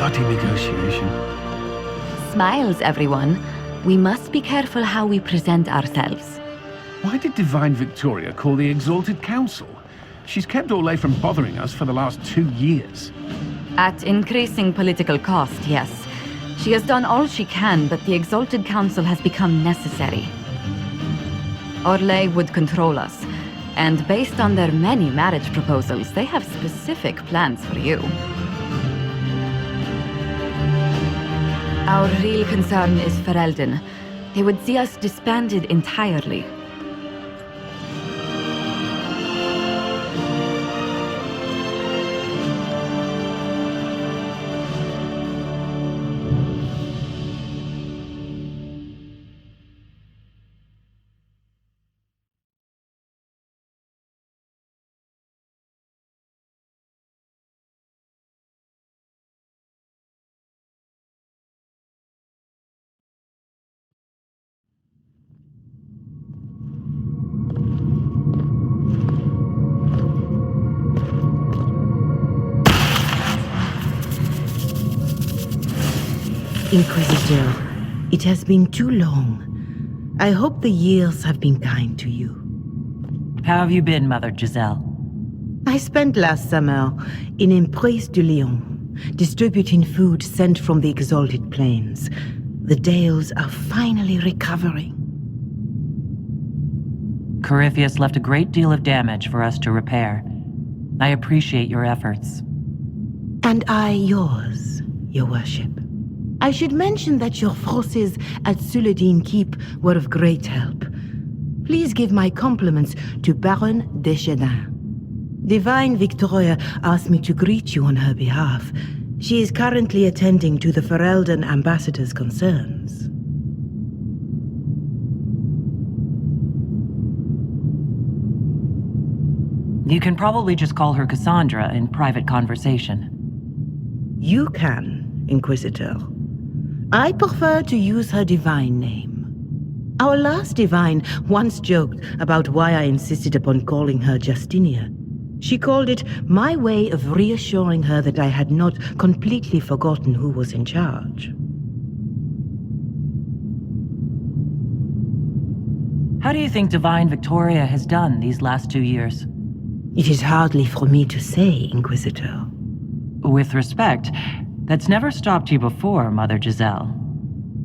bloody negotiation. Smiles, everyone. We must be careful how we present ourselves. Why did Divine Victoria call the Exalted Council? She's kept Orlais from bothering us for the last 2 years. At increasing political cost, yes. She has done all she can, but the Exalted Council has become necessary. Orlais would control us, and based on their many marriage proposals, they have specific plans for you. Our real concern is Ferelden. They would see us disbanded entirely. Inquisitor, it has been too long. I hope the years have been kind to you. How have you been, Mother Giselle? I spent last summer in Emprise de Lyon, distributing food sent from the Exalted Plains. The Dales are finally recovering. Corypheus left a great deal of damage for us to repair. I appreciate your efforts. And I yours, Your Worship. I should mention that your forces at Suladin Keep were of great help. Please give my compliments to Baron Deixe. Divine Victoria asked me to greet you on her behalf. She is currently attending to the Ferelden ambassador's concerns. You can probably just call her Cassandra in private conversation. You can, Inquisitor. I prefer to use her divine name. Our last divine once joked about why I insisted upon calling her Justinia. She called it my way of reassuring her that I had not completely forgotten who was in charge. How do you think Divine Victoria has done these last 2 years? It is hardly for me to say, Inquisitor. With respect, that's never stopped you before, Mother Giselle.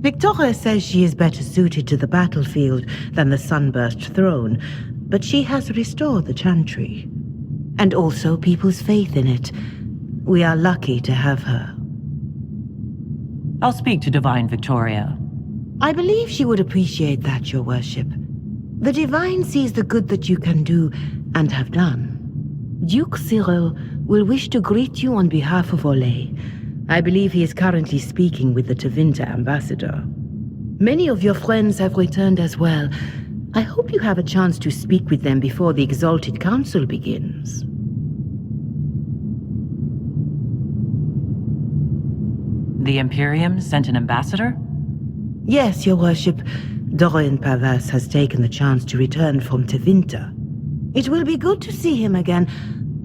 Victoria says she is better suited to the battlefield than the Sunburst throne, but she has restored the Chantry. And also people's faith in it. We are lucky to have her. I'll speak to Divine Victoria. I believe she would appreciate that, Your Worship. The Divine sees the good that you can do and have done. Duke Cyril will wish to greet you on behalf of Orlais. I believe he is currently speaking with the Tevinter ambassador. Many of your friends have returned as well. I hope you have a chance to speak with them before the Exalted Council begins. The Imperium sent an ambassador? Yes, Your Worship. Dorian Pavas has taken the chance to return from Tevinter. It will be good to see him again.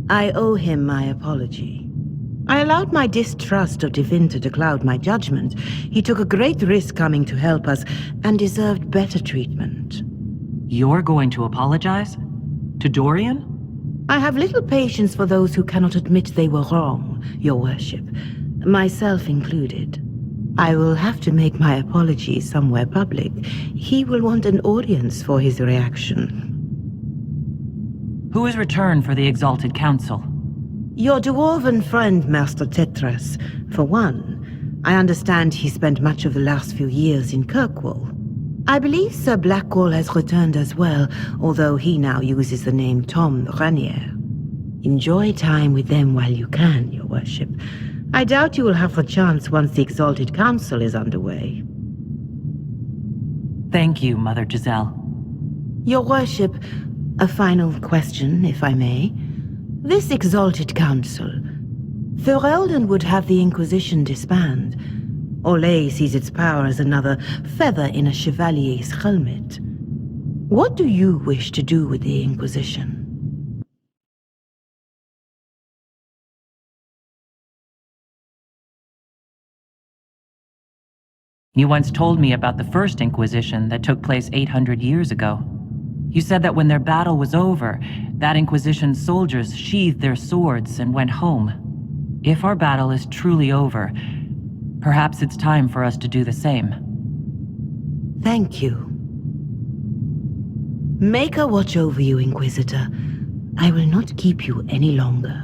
I owe him my apology. I allowed my distrust of Tevinter to cloud my judgment. He took a great risk coming to help us and deserved better treatment. You're going to apologize? To Dorian? I have little patience for those who cannot admit they were wrong, Your Worship. Myself included. I will have to make my apologies somewhere public. He will want an audience for his reaction. Who has returned for the Exalted Council? Your dwarven friend, Master Tetras, for one. I understand he spent much of the last few years in Kirkwall. I believe Sir Blackwall has returned as well, although he now uses the name Tom Ranier. Enjoy time with them while you can, Your Worship. I doubt you will have the chance once the Exalted Council is underway. Thank you, Mother Giselle. Your Worship, a final question, if I may. This Exalted Council, Ferelden would have the Inquisition disband. Orlais sees its power as another feather in a chevalier's helmet. What do you wish to do with the Inquisition? You once told me about the first Inquisition that took place 800 years ago. You said that when their battle was over, that Inquisition's soldiers sheathed their swords and went home. If our battle is truly over, perhaps it's time for us to do the same. Thank you. Make a watch over you, Inquisitor. I will not keep you any longer.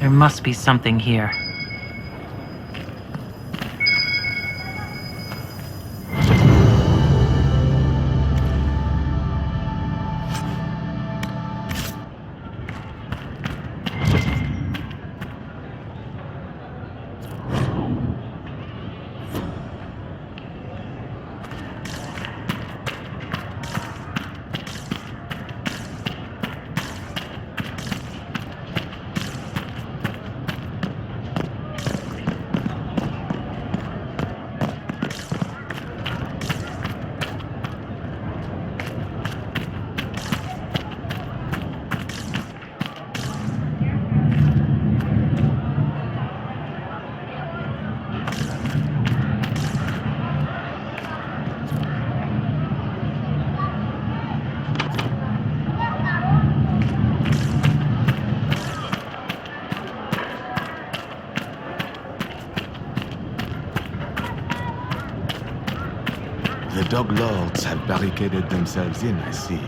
There must be something here. The Dog Lords have barricaded themselves in, I see.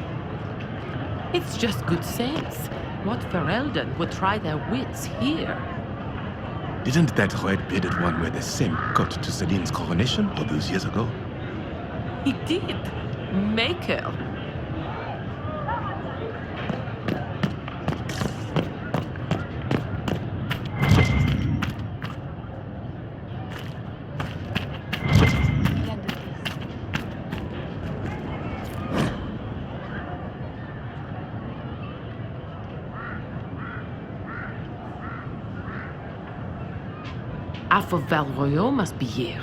It's just good sense. What Ferelden would try their wits here? Didn't that red-bearded one wear the same coat to Celine's coronation all those years ago? He did. Maker. Half of Val Royal must be here.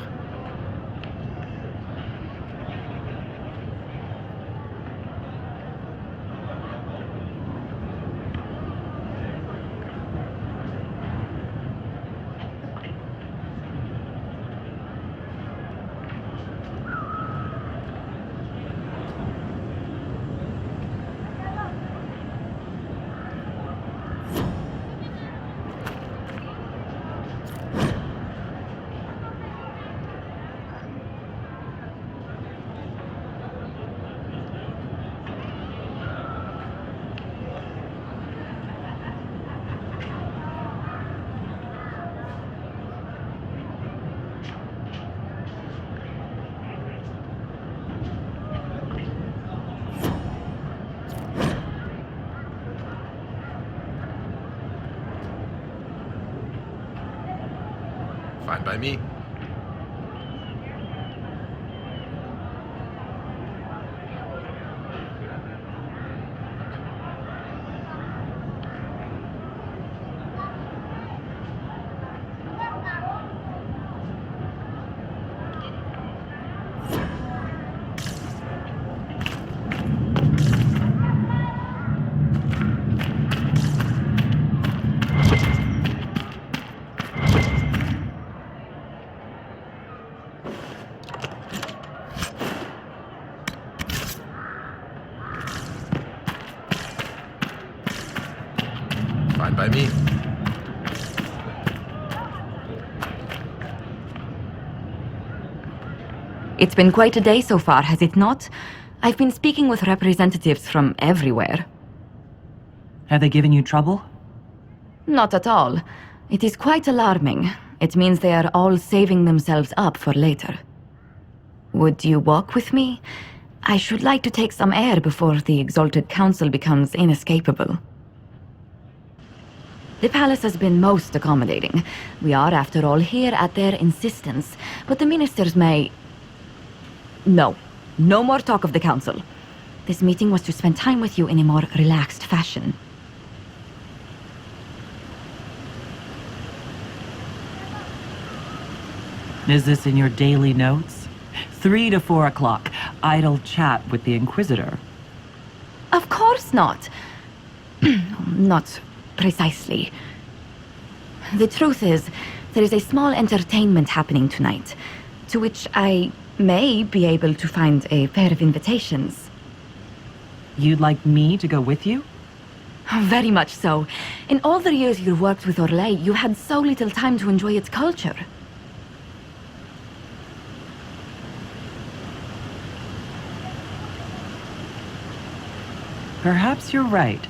Fine by me. by me. It's been quite a day so far, has it not? I've been speaking with representatives from everywhere. Have they given you trouble? Not at all. It is quite alarming. It means they are all saving themselves up for later. Would you walk with me? I should like to take some air before the Exalted Council becomes inescapable. The palace has been most accommodating. We are, after all, here at their insistence, but the ministers may... No. No more talk of the council. This meeting was to spend time with you in a more relaxed fashion. Is this in your daily notes? 3 to 4 o'clock. Idle chat with the Inquisitor. Of course not. Not precisely. The truth is, there is a small entertainment happening tonight, to which I may be able to find a pair of invitations. You'd like me to go with you? Very much so. In all the years you worked with Orlais, you had so little time to enjoy its culture. Perhaps you're right.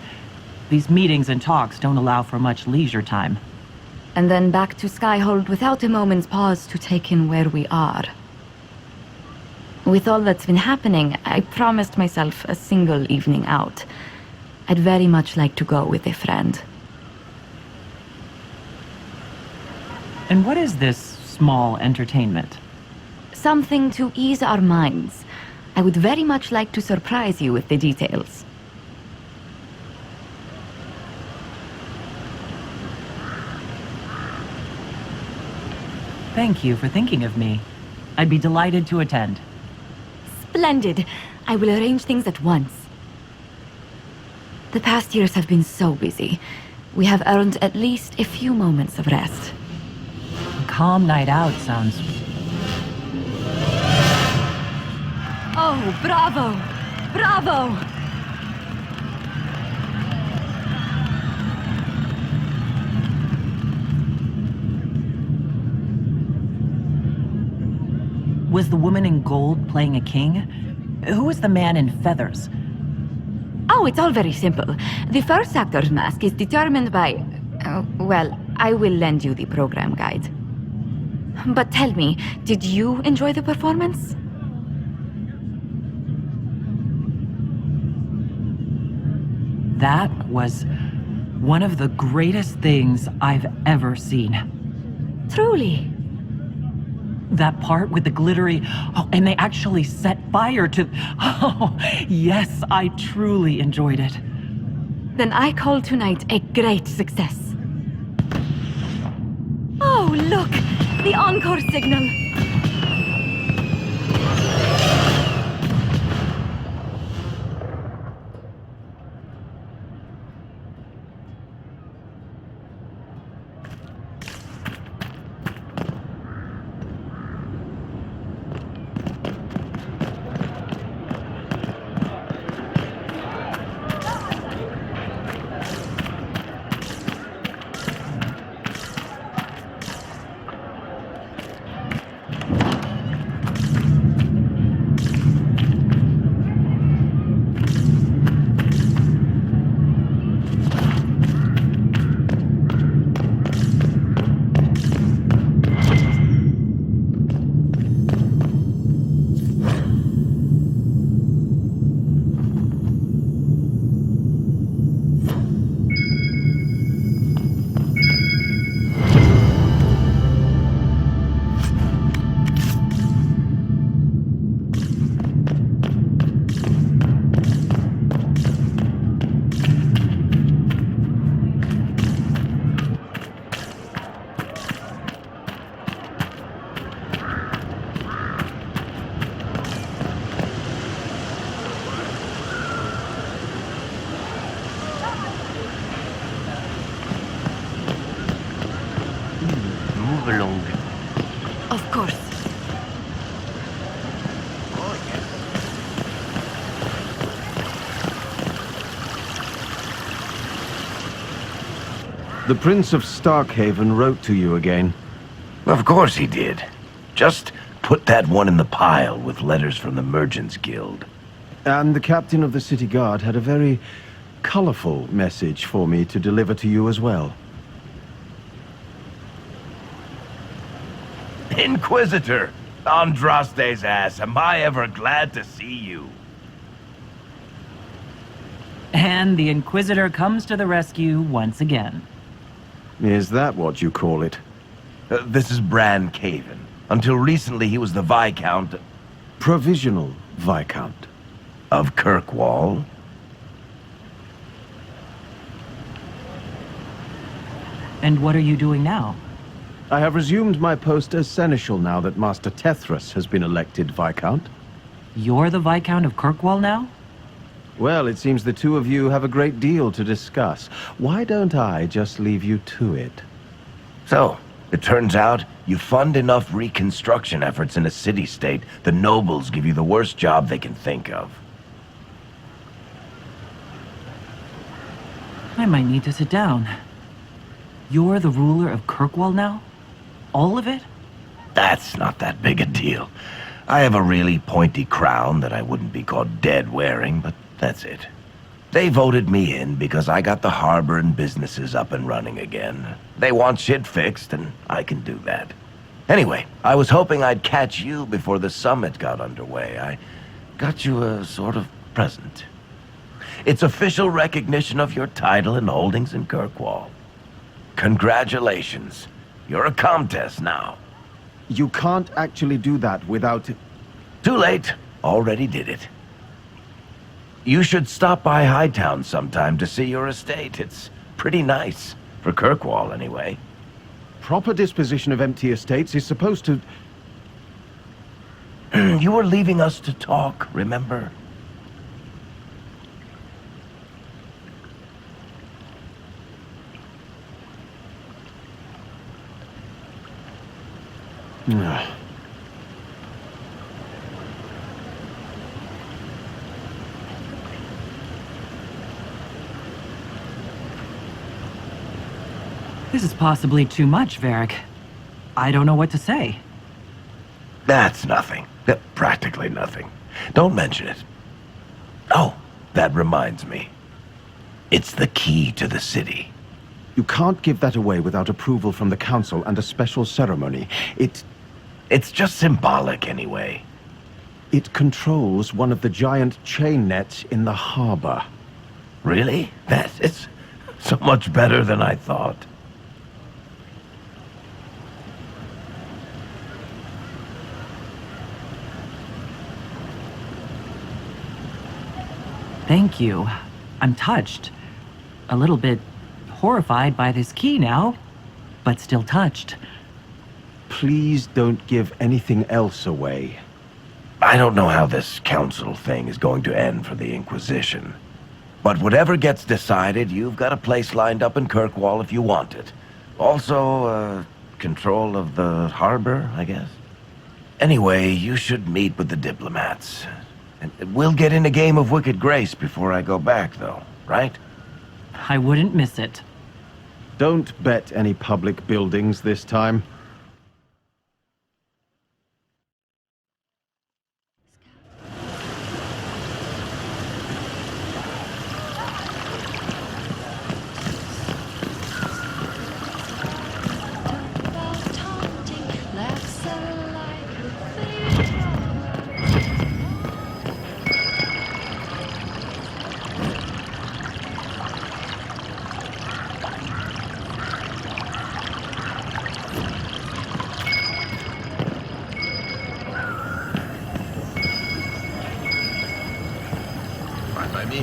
These meetings and talks don't allow for much leisure time. And then back to Skyhold without a moment's pause to take in where we are. With all that's been happening, I promised myself a single evening out. I'd very much like to go with a friend. And what is this small entertainment? Something to ease our minds. I would very much like to surprise you with the details. Thank you for thinking of me. I'd be delighted to attend. Splendid! I will arrange things at once. The past years have been so busy. We have earned at least a few moments of rest. A calm night out sounds... Oh, bravo! Bravo! Was the woman in gold playing a king? Who was the man in feathers? Oh, it's all very simple. The first actor's mask is determined by... well, I will lend you the program guide. But tell me, did you enjoy the performance? That was one of the greatest things I've ever seen. Truly. That part with the glittery... Oh, and they actually set fire to... Oh, yes, I truly enjoyed it. Then I call tonight a great success. Oh, look! The encore signal! The Prince of Starkhaven wrote to you again. Of course he did. Just put that one in the pile with letters from the Merchants Guild. And the captain of the city guard had a very colorful message for me to deliver to you as well. Inquisitor! Andraste's ass, am I ever glad to see you. And the Inquisitor comes to the rescue once again. Is that what you call it? This is Bran Caven. Until recently he was the Viscount... Provisional Viscount. Of Kirkwall. And what are you doing now? I have resumed my post as Seneschal now that Master Tethras has been elected Viscount. You're the Viscount of Kirkwall now? Well, it seems the two of you have a great deal to discuss. Why don't I just leave you to it? So, it turns out you fund enough reconstruction efforts in a city-state, the nobles give you the worst job they can think of. I might need to sit down. You're the ruler of Kirkwall now? All of it? That's not that big a deal. I have a really pointy crown that I wouldn't be caught dead wearing, but that's it. They voted me in because I got the harbor and businesses up and running again. They want shit fixed, and I can do that. Anyway, I was hoping I'd catch you before the summit got underway. I got you a sort of present. It's official recognition of your title and holdings in Kirkwall. Congratulations. You're a Comtesse now. You can't actually do that without... Too late. Already did it. You should stop by Hightown sometime to see your estate. It's pretty nice. For Kirkwall, anyway. Proper disposition of empty estates is supposed to... You were leaving us to talk, remember? This is possibly too much, Varric. I don't know what to say. That's nothing. Practically nothing. Don't mention it. Oh, that reminds me. It's the key to the city. You can't give that away without approval from the council and a special ceremony. It's just symbolic anyway. It controls one of the giant chain nets in the harbor. Really? That is so much better than I thought. Thank you. I'm touched. A little bit horrified by this key now, but still touched. Please don't give anything else away. I don't know how this council thing is going to end for the Inquisition. But whatever gets decided, you've got a place lined up in Kirkwall if you want it. Also, control of the harbor, I guess. Anyway, you should meet with the diplomats. And we'll get in a game of Wicked Grace before I go back, though, right? I wouldn't miss it. Don't bet any public buildings this time. By me.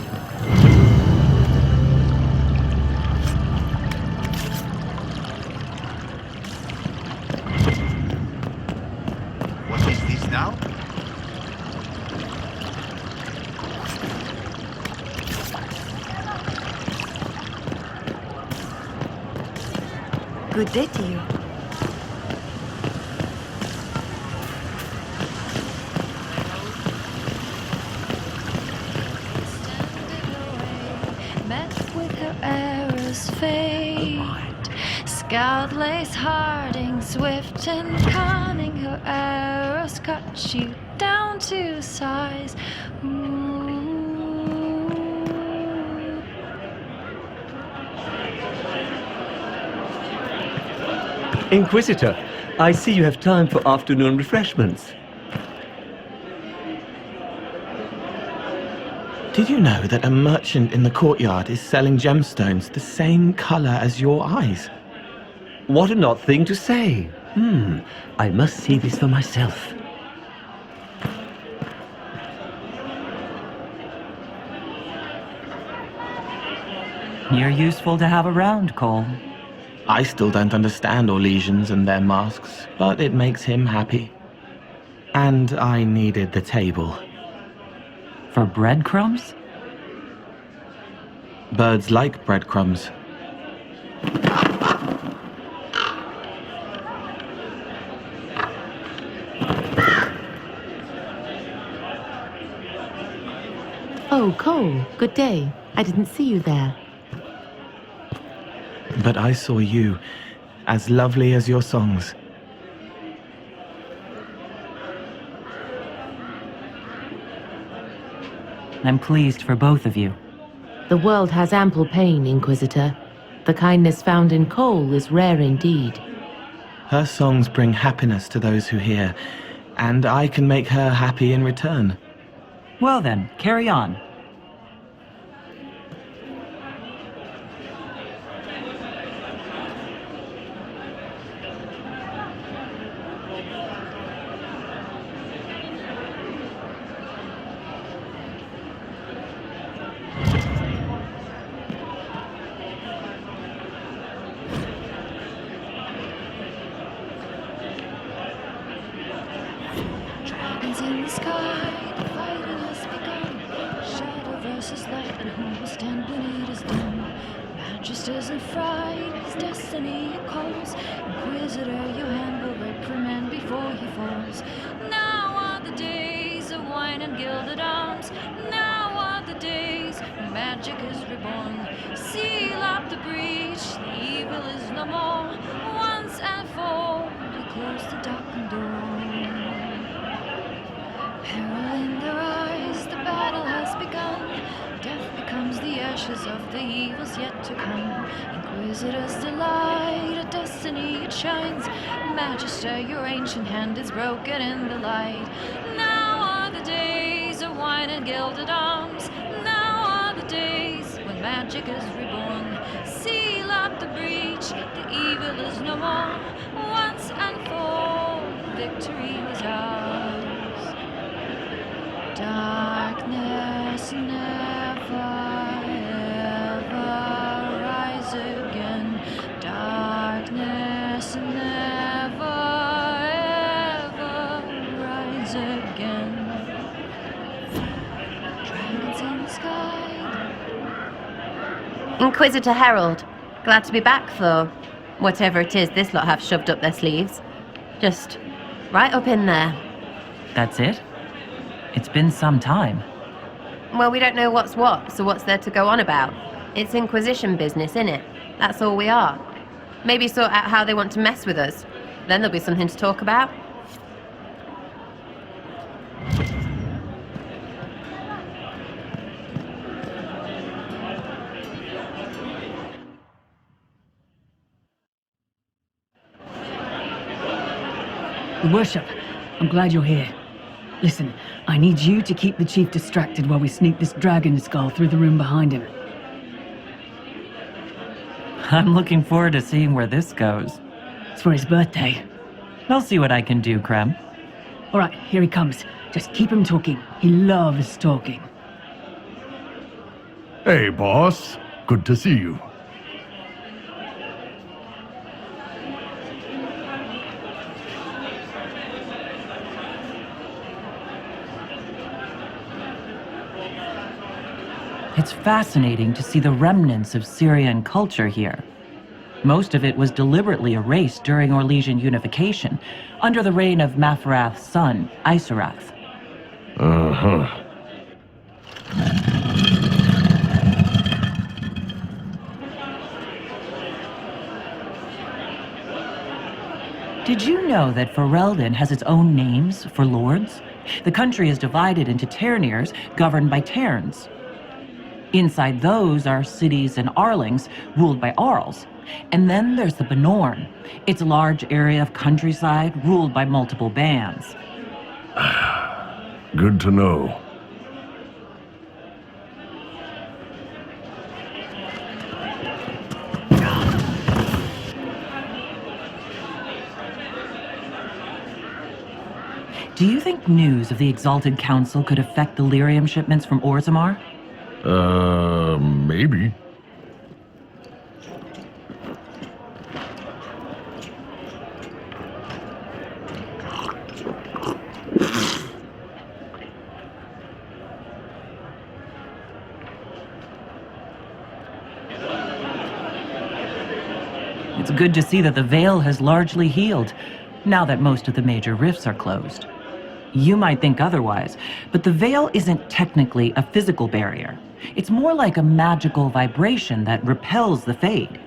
What is this now? Good day to you. Met with her errors fade. Scout lace Harding, swift and cunning, her arrows cut you down to size. Inquisitor, I see you have time for afternoon refreshments. Did you know that a merchant in the courtyard is selling gemstones the same color as your eyes? What an odd thing to say. I must see this for myself. You're useful to have around, Cole. I still don't understand Orlesians and their masks, but it makes him happy. And I needed the table. For breadcrumbs? Birds like breadcrumbs. Oh, Cole, good day. I didn't see you there. But I saw you, as lovely as your songs. I'm pleased for both of you. The world has ample pain, Inquisitor. The kindness found in Cole is rare indeed. Her songs bring happiness to those who hear, and I can make her happy in return. Well then, carry on. Dragons in the sky, the fighting has begun. Shadow versus light, and who will stand when it is done? Magisters in fright, his destiny calls. Inquisitor, your hand will reprimand before he falls. Now are the days of wine and gilded arms. Now are the days when magic is reborn. Seal up the breach, the evil is no more. Once and for all, we close the darkened door. Peril in their eyes, the battle has begun. Death becomes the ashes of the evils yet to come. Inquisitor's delight, a destiny it shines. Magister, your ancient hand is broken in the light. Now are the days of wine and gilded arms. Now are the days when magic is reborn. Seal up the breach, the evil is no more. Once and for all, victory was ours. Darkness never ever rise again. Darkness never ever rise again. Dragons in the sky. Inquisitor Herald, glad to be back for whatever it is this lot have shoved up their sleeves. Just right up in there. That's it? It's been some time. Well, we don't know what's what, so what's there to go on about? It's Inquisition business, innit? That's all we are. Maybe sort out how they want to mess with us. Then there'll be something to talk about. Your Worship, I'm glad you're here. Listen, I need you to keep the Chief distracted while we sneak this dragon skull through the room behind him. I'm looking forward to seeing where this goes. It's for his birthday. I'll see what I can do, Krem. All right, here he comes. Just keep him talking. He loves talking. Hey, boss. Good to see you. It's fascinating to see the remnants of Syrian culture here. Most of it was deliberately erased during Orlesian unification, under the reign of Mafrath's son, Isarath. Uh-huh. Did you know that Ferelden has its own names for lords? The country is divided into Ternirs, governed by Terns. Inside those are cities and Arlings, ruled by Arls. And then there's the Benorn. It's a large area of countryside, ruled by multiple bands. Good to know. Do you think news of the Exalted Council could affect the lyrium shipments from Orzammar? Maybe. It's good to see that the Veil has largely healed, now that most of the major rifts are closed. You might think otherwise, but the Veil isn't technically a physical barrier. It's more like a magical vibration that repels the Fade.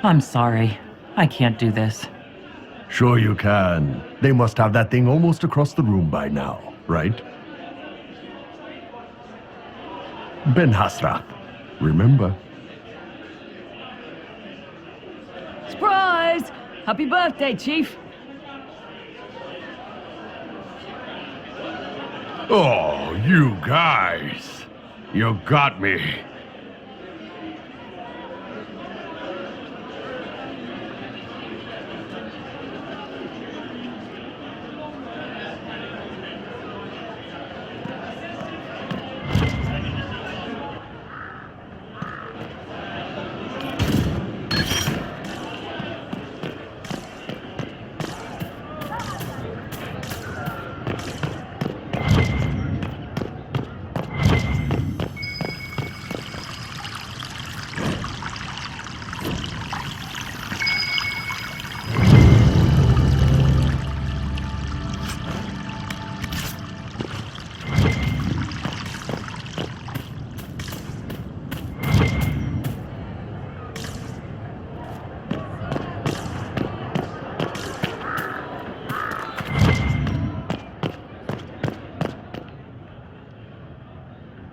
I'm sorry. I can't do this. Sure you can. They must have that thing almost across the room by now, right? Ben Hasra, remember? Surprise! Happy birthday, Chief! Oh, you guys. You got me.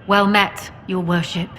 Well met, your worship.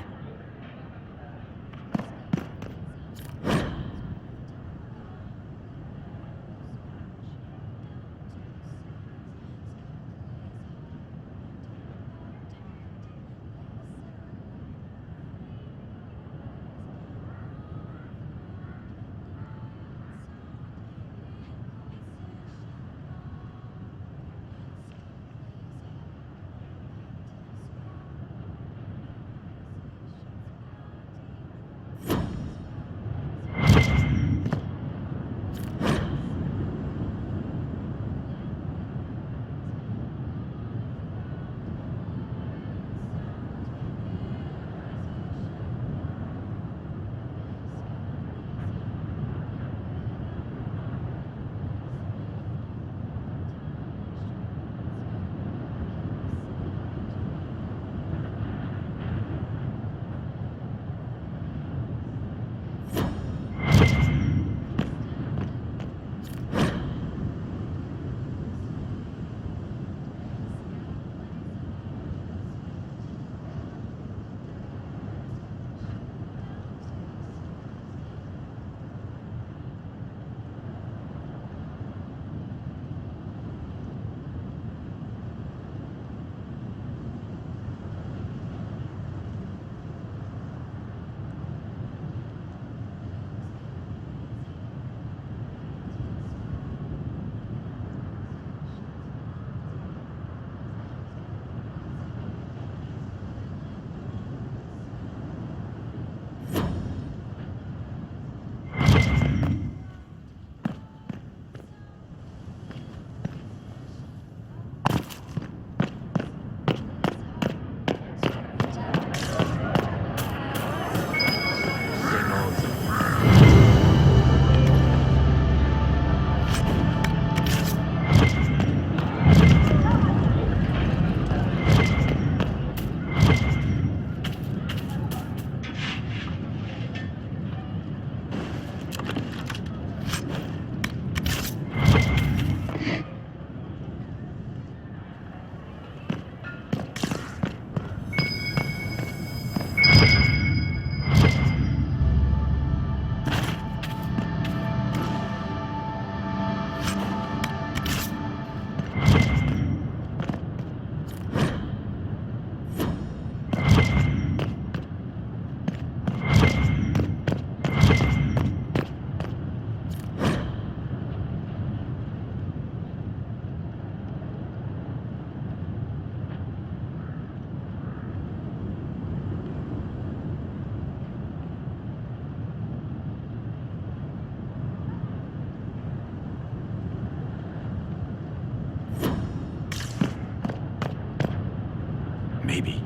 Maybe.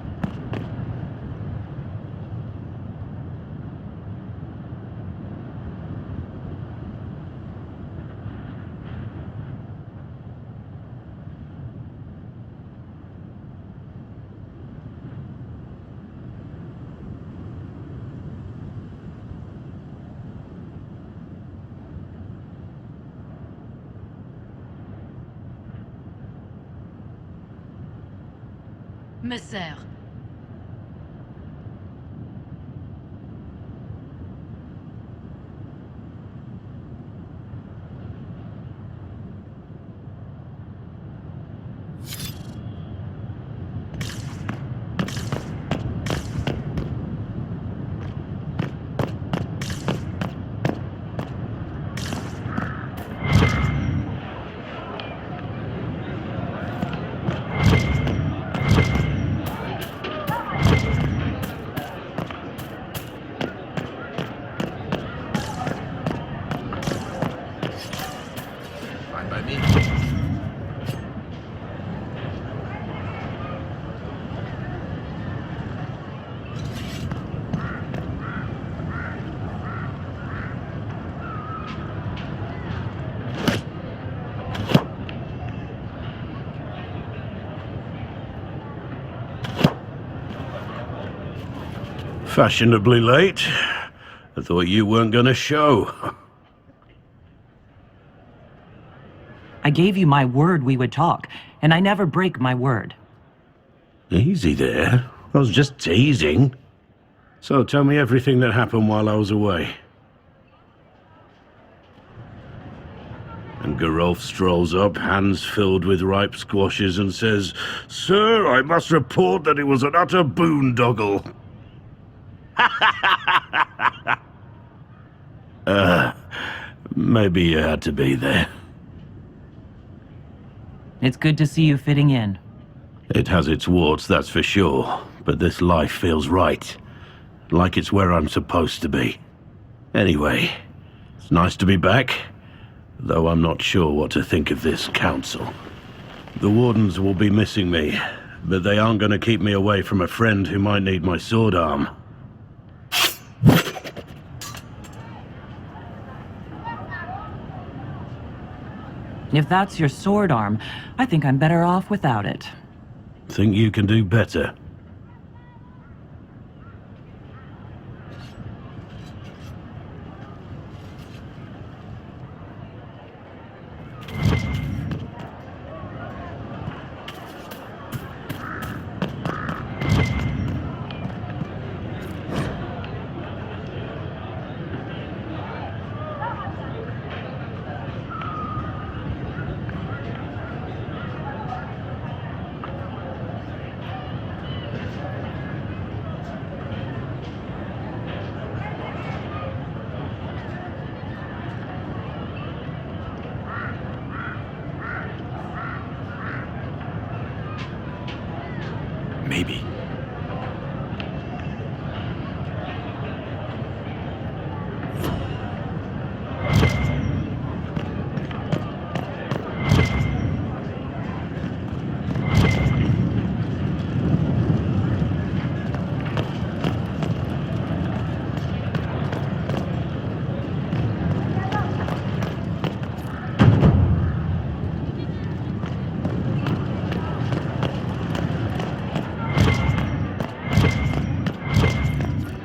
Messer. Fashionably late. I thought you weren't gonna show. I gave you my word we would talk, and I never break my word. Easy there. I was just teasing. So tell me everything that happened while I was away. And Geralf strolls up, hands filled with ripe squashes, and says, "Sir, I must report that it was an utter boondoggle." Maybe you had to be there. It's good to see you fitting in. It has its warts, that's for sure, but this life feels right. Like it's where I'm supposed to be. Anyway, it's nice to be back, though I'm not sure what to think of this council. The Wardens will be missing me, but they aren't going to keep me away from a friend who might need my sword arm. If that's your sword arm, I think I'm better off without it. Think you can do better? Maybe.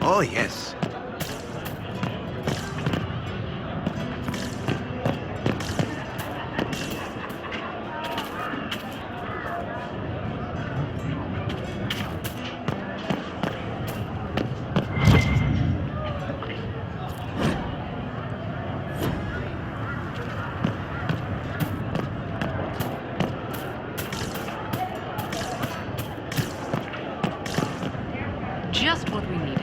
Oh, yes. Just what we needed.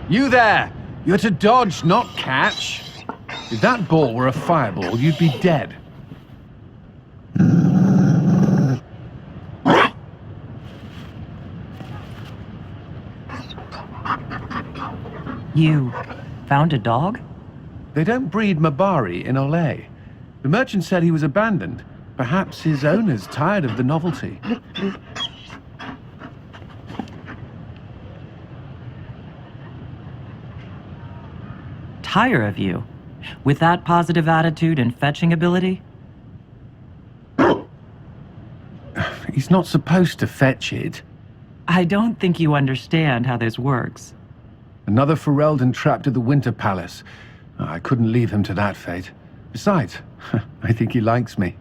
You there! You're to dodge, not catch. If that ball were a fireball, you'd be dead. You found a dog? They don't breed Mabari in Olay. The merchant said he was abandoned. Perhaps his owner's tired of the novelty. Tire of you? With that positive attitude and fetching ability? He's not supposed to fetch it. I don't think you understand how this works. Another Ferelden trapped at the Winter Palace. I couldn't leave him to that fate. Besides, I think he likes me.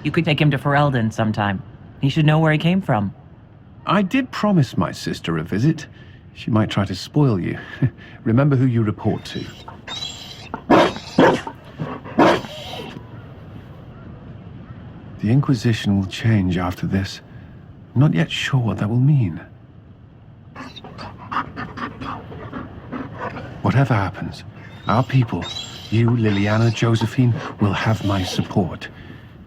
You could take him to Ferelden sometime. He should know where he came from. I did promise my sister a visit. She might try to spoil you. Remember who you report to. The Inquisition will change after this. I'm not yet sure what that will mean. Whatever happens, our people, you, Liliana, Josephine, will have my support,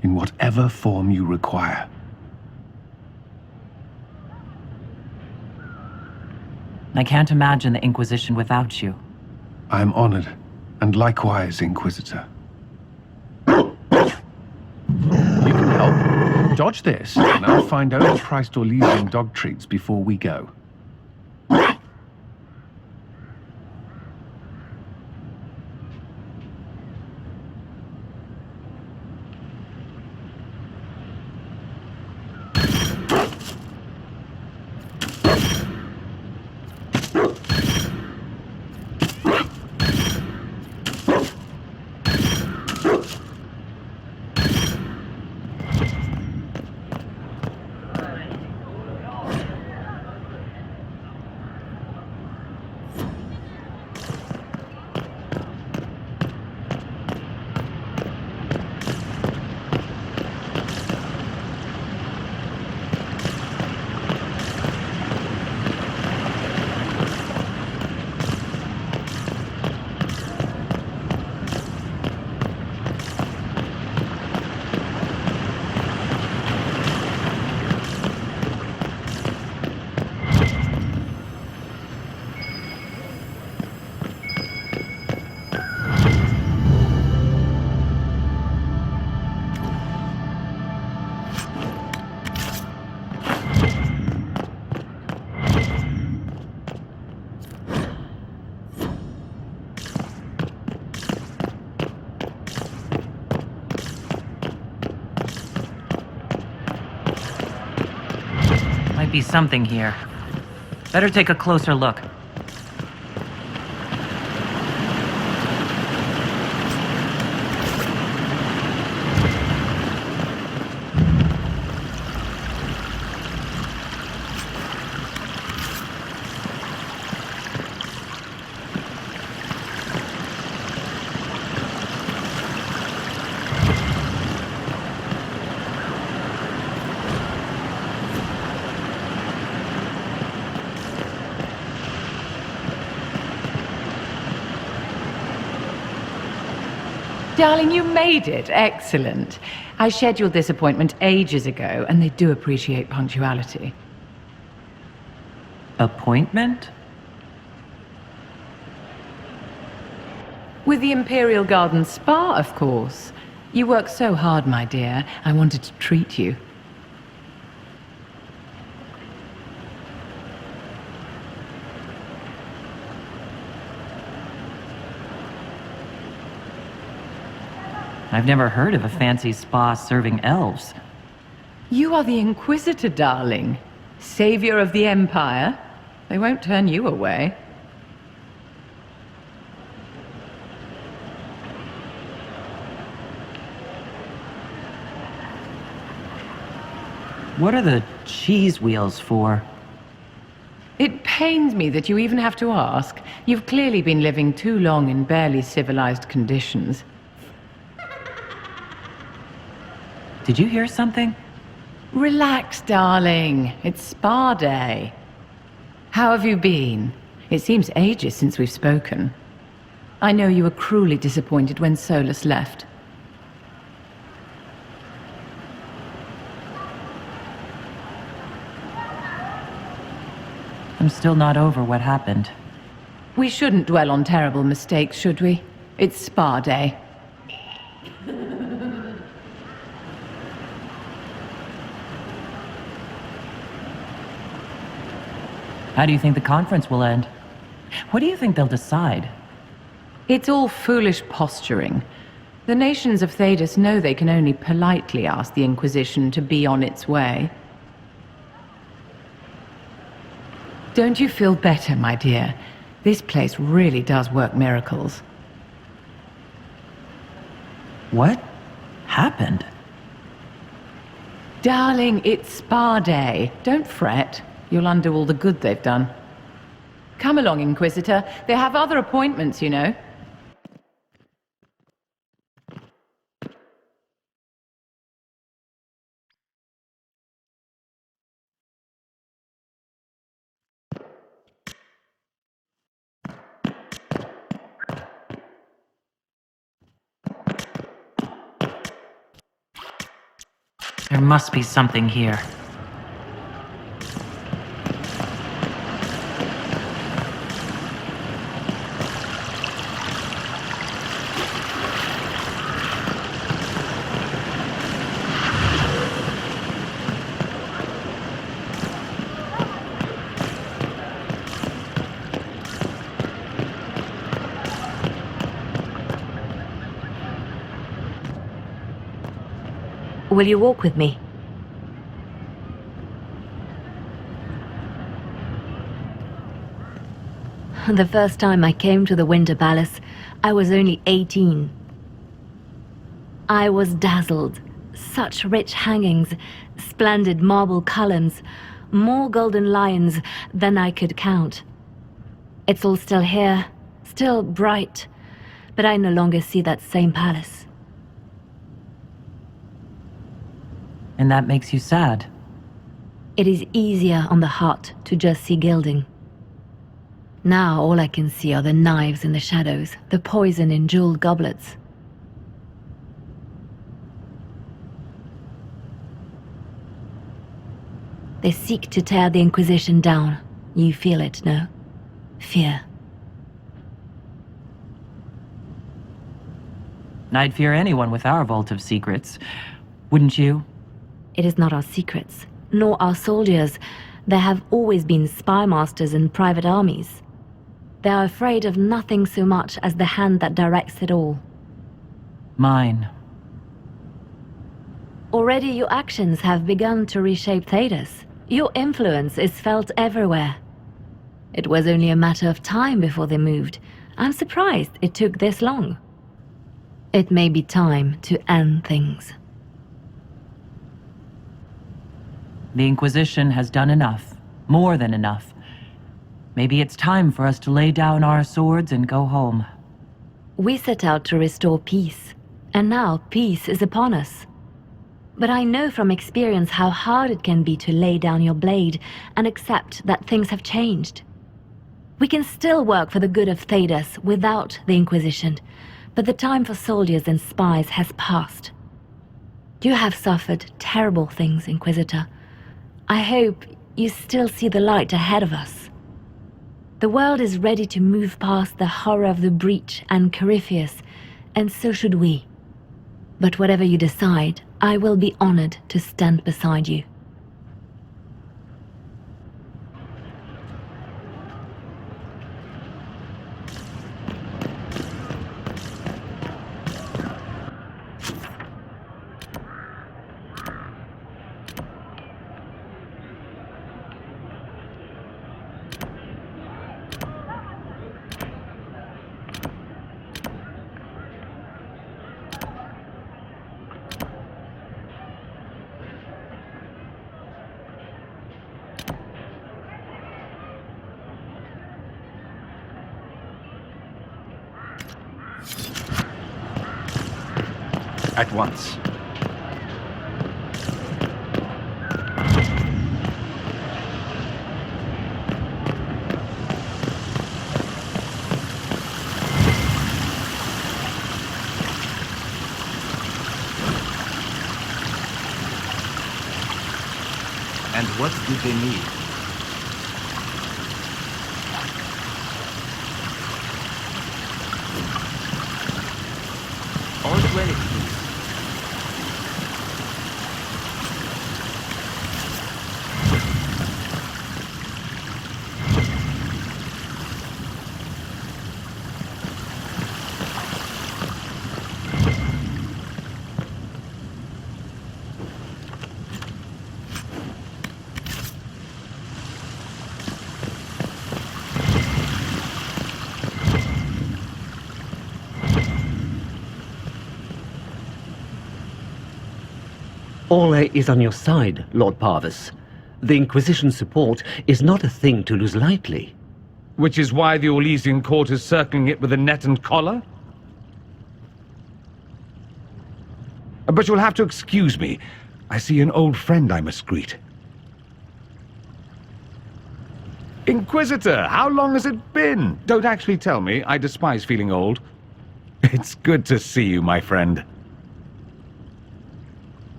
in whatever form you require. I can't imagine the Inquisition without you. I am honored, and likewise, Inquisitor. You can help. Dodge this, and I'll find overpriced Orlesian dog treats before we go. Be something here. Better take a closer look. Darling, you made it. Excellent. I scheduled this appointment ages ago, and they do appreciate punctuality. Appointment? With the Imperial Garden Spa, of course. You work so hard, my dear. I wanted to treat you. I've never heard of a fancy spa serving elves. You are the Inquisitor, darling. Savior of the Empire. They won't turn you away. What are the cheese wheels for? It pains me that you even have to ask. You've clearly been living too long in barely civilized conditions. Did you hear something? Relax, darling. It's spa day. How have you been? It seems ages since we've spoken. I know you were cruelly disappointed when Solus left. I'm still not over what happened. We shouldn't dwell on terrible mistakes, should we? It's spa day. How do you think the conference will end? What do you think they'll decide? It's all foolish posturing. The nations of Thedas know they can only politely ask the Inquisition to be on its way. Don't you feel better, my dear? This place really does work miracles. What happened? Darling, it's spa day. Don't fret. You'll undo all the good they've done. Come along, Inquisitor. They have other appointments, you know. There must be something here. Will you walk with me? The first time I came to the Winter Palace, I was only 18. I was dazzled. Such rich hangings, splendid marble columns, more golden lions than I could count. It's all still here, still bright, but I no longer see that same palace. And that makes you sad. It is easier on the heart to just see gilding. Now all I can see are the knives in the shadows, the poison in jeweled goblets. They seek to tear the Inquisition down. You feel it, no? Fear. I'd fear anyone with our vault of secrets. Wouldn't you? It is not our secrets, nor our soldiers. There have always been spy masters and private armies. They are afraid of nothing so much as the hand that directs it all. Mine. Already your actions have begun to reshape Thedas. Your influence is felt everywhere. It was only a matter of time before they moved. I'm surprised it took this long. It may be time to end things. The Inquisition has done enough. More than enough. Maybe it's time for us to lay down our swords and go home. We set out to restore peace, and now peace is upon us. But I know from experience how hard it can be to lay down your blade and accept that things have changed. We can still work for the good of Thedas without the Inquisition, but the time for soldiers and spies has passed. You have suffered terrible things, Inquisitor. I hope you still see the light ahead of us. The world is ready to move past the horror of the breach and Corypheus, and so should we. But whatever you decide, I will be honored to stand beside you. At once. And what did they need? All's well, it seems. Orlais is on your side, Lord Parvis. The Inquisition support is not a thing to lose lightly. Which is why the Orlesian court is circling it with a net and collar? But you'll have to excuse me. I see an old friend I must greet. Inquisitor, how long has it been? Don't actually tell me. I despise feeling old. It's good to see you, my friend.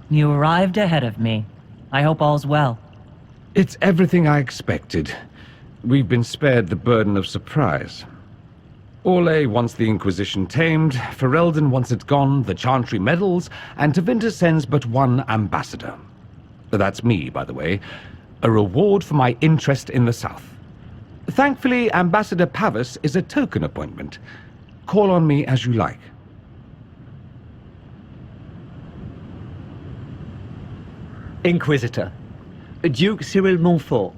You arrived ahead of me. I hope all's well. It's everything I expected. We've been spared the burden of surprise. Orlais wants the Inquisition tamed, Ferelden wants it gone, the Chantry meddles, and Tevinter sends but one ambassador. That's me, by the way. A reward for my interest in the South. Thankfully, Ambassador Pavis is a token appointment. Call on me as you like. Inquisitor, Duke Cyril Montfort,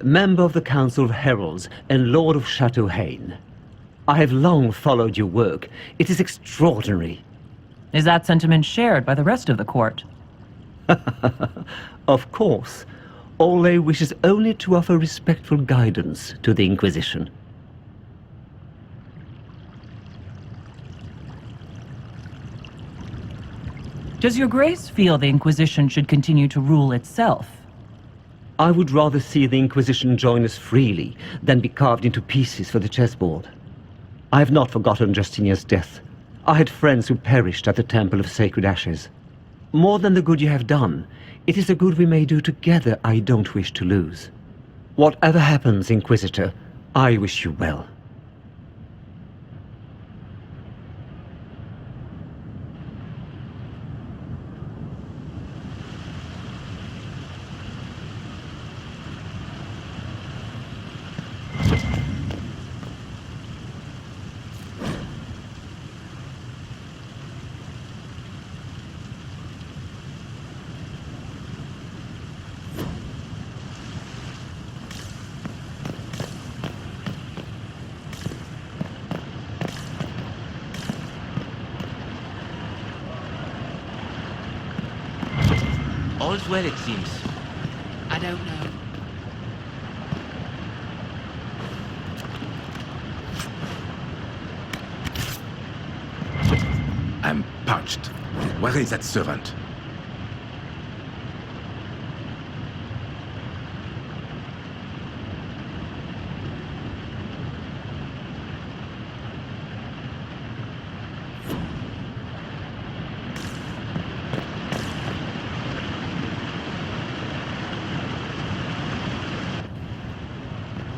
member of the Council of Heralds and Lord of Chateau Haine. I have long followed your work. It is extraordinary. Is that sentiment shared by the rest of the court? Of course. Orlais wishes only to offer respectful guidance to the Inquisition. Does your grace feel the Inquisition should continue to rule itself? I would rather see the Inquisition join us freely than be carved into pieces for the chessboard. I have not forgotten Justinia's death. I had friends who perished at the Temple of Sacred Ashes. More than the good you have done, it is a good we may do together I don't wish to lose. Whatever happens, Inquisitor, I wish you well. All's well, it seems. I don't know. I'm parched. Where is that servant?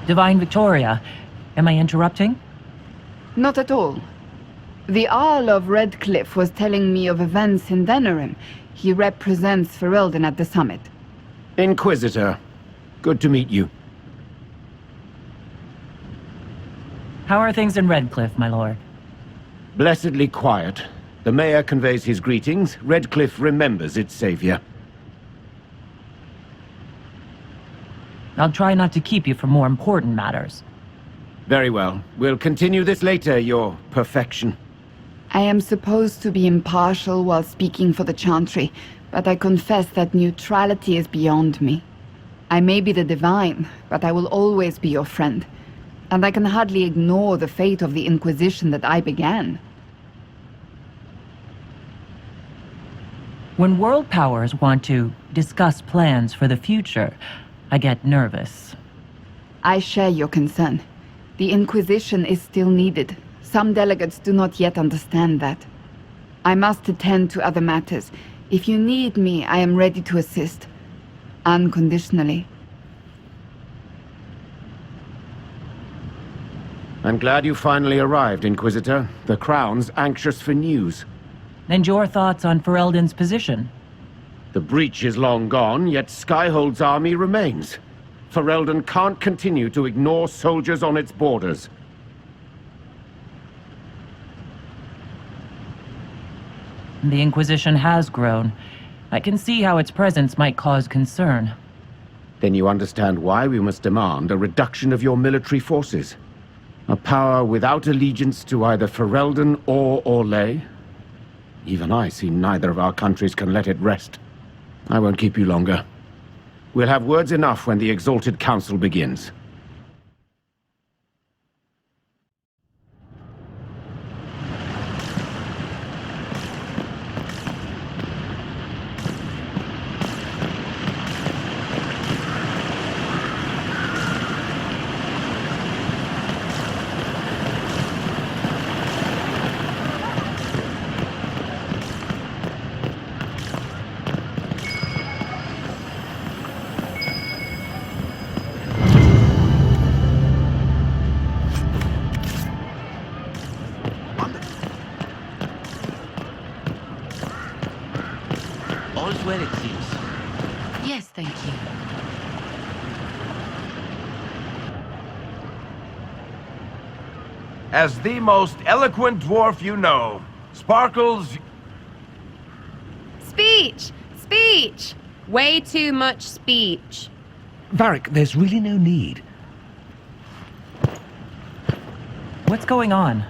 Divine Victoria, am I interrupting? Not at all. The Earl of Redcliffe was telling me of events in Denerim. He represents Ferelden at the summit. Inquisitor, good to meet you. How are things in Redcliffe, my lord? Blessedly quiet. The mayor conveys his greetings. Redcliffe remembers its savior. I'll try not to keep you from more important matters. Very well. We'll continue this later, your perfection. I am supposed to be impartial while speaking for the Chantry, but I confess that neutrality is beyond me. I may be the Divine, but I will always be your friend. And I can hardly ignore the fate of the Inquisition that I began. When world powers want to discuss plans for the future, I get nervous. I share your concern. The Inquisition is still needed. Some delegates do not yet understand that. I must attend to other matters. If you need me, I am ready to assist. unconditionally. I'm glad you finally arrived, Inquisitor. The Crown's anxious for news. And your thoughts on Ferelden's position? The breach is long gone, yet Skyhold's army remains. Ferelden can't continue to ignore soldiers on its borders. The Inquisition has grown. I can see how its presence might cause concern. Then you understand why we must demand a reduction of your military forces. A power without allegiance to either Ferelden or Orlais? Even I see neither of our countries can let it rest. I won't keep you longer. We'll have words enough when the Exalted Council begins. All's well, it seems. Yes, thank you. As the most eloquent dwarf you know, Sparkles... Speech! Speech! Way too much speech. Varric, there's really no need. What's going on?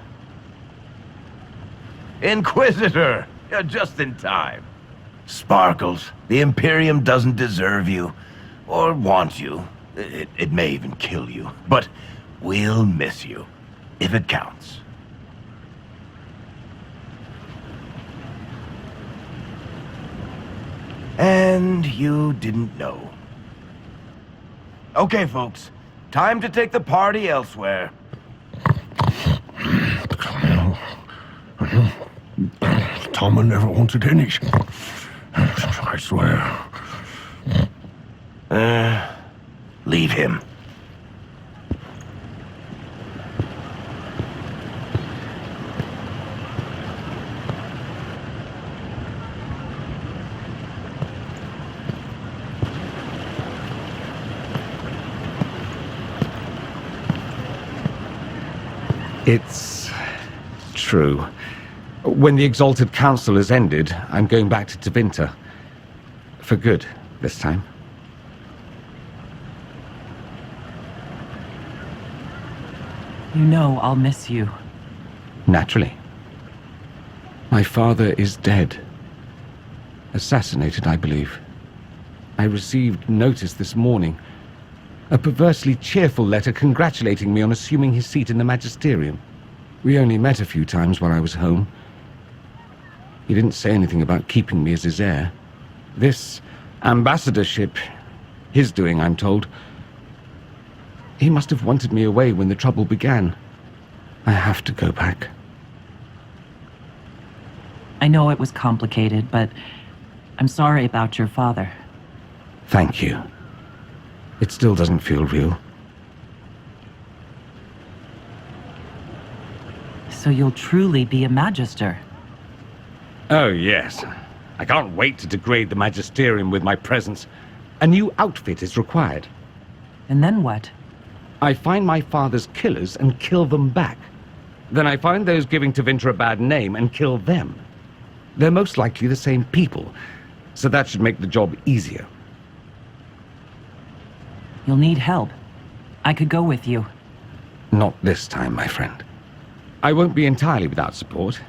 Inquisitor! You're just in time. Sparkles, the Imperium doesn't deserve you, or want you. It may even kill you, but we'll miss you, if it counts. And you didn't know. Okay, folks, time to take the party elsewhere. Tama never wanted any. I swear. Leave him. It's true. When the Exalted Council has ended, I'm going back to Tevinter. For good, this time. You know I'll miss you. Naturally. My father is dead. Assassinated, I believe. I received notice this morning. A perversely cheerful letter congratulating me on assuming his seat in the Magisterium. We only met a few times while I was home. He didn't say anything about keeping me as his heir. This ambassadorship, his doing, I'm told. He must have wanted me away when the trouble began. I have to go back. I know it was complicated, but I'm sorry about your father. Thank you. It still doesn't feel real. So you'll truly be a Magister? Oh, yes. I can't wait to degrade the Magisterium with my presence. A new outfit is required. And then what? I find my father's killers and kill them back. Then I find those giving Tevinter a bad name and kill them. They're most likely the same people, so that should make the job easier. You'll need help. I could go with you. Not this time, my friend. I won't be entirely without support.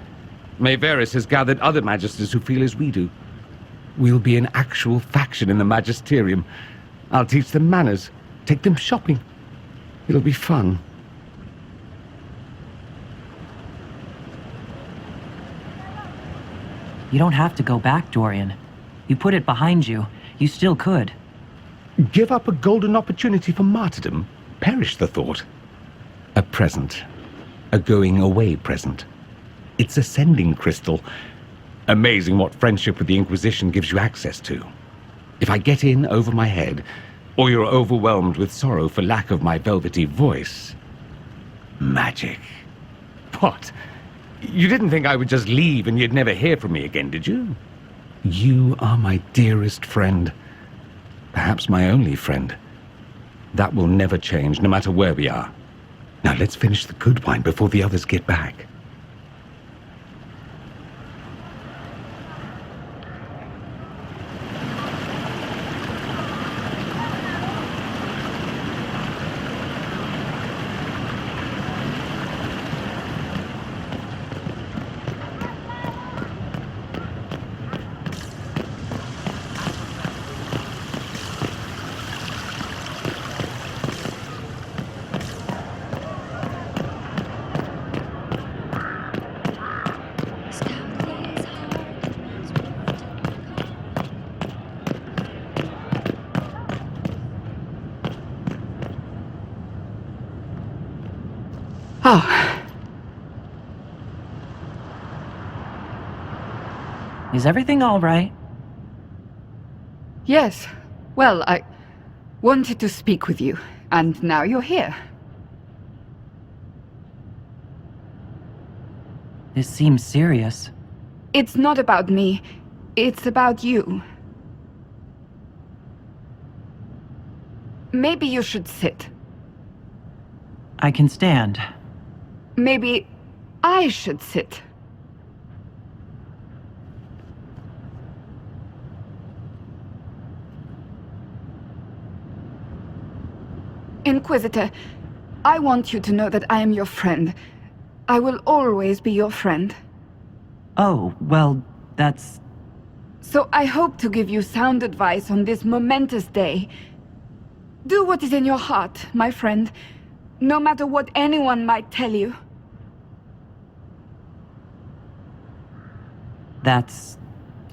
Mayveris has gathered other Magisters who feel as we do. We'll be an actual faction in the Magisterium. I'll teach them manners, take them shopping. It'll be fun. You don't have to go back, Dorian. You put it behind you. You still could. Give up a golden opportunity for martyrdom? Perish the thought. A present. A going-away present. It's a sending crystal. Amazing what friendship with the Inquisition gives you access to. If I get in over my head, or you're overwhelmed with sorrow for lack of my velvety voice... Magic. What? You didn't think I would just leave and you'd never hear from me again, did you? You are my dearest friend. Perhaps my only friend. That will never change, no matter where we are. Now let's finish the good wine before the others get back. Oh. Is everything all right? Yes. Well, I wanted to speak with you, and now you're here. This seems serious. It's not about me. It's about you. Maybe you should sit. I can stand. Maybe I should sit. Inquisitor, I want you to know that I am your friend. I will always be your friend. Oh, well, that's... So I hope to give you sound advice on this momentous day. Do what is in your heart, my friend, no matter what anyone might tell you. That's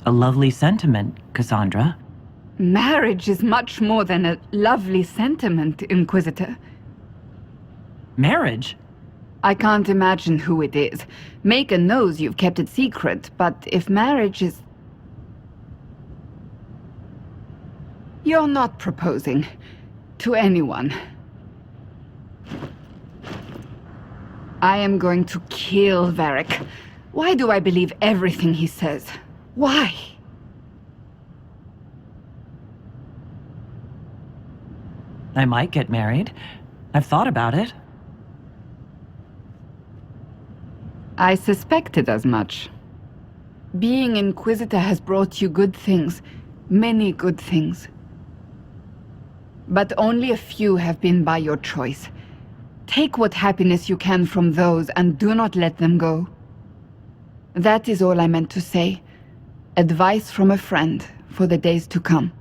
a lovely sentiment, Cassandra. Marriage is much more than a lovely sentiment, Inquisitor. Marriage? I can't imagine who it is. Maker knows you've kept it secret, but if marriage is... You're not proposing to anyone. I am going to kill Varric. Why do I believe everything he says? Why? I might get married. I've thought about it. I suspected as much. Being Inquisitor has brought you good things. Many good things. But only a few have been by your choice. Take what happiness you can from those and do not let them go. That is all I meant to say. Advice from a friend for the days to come.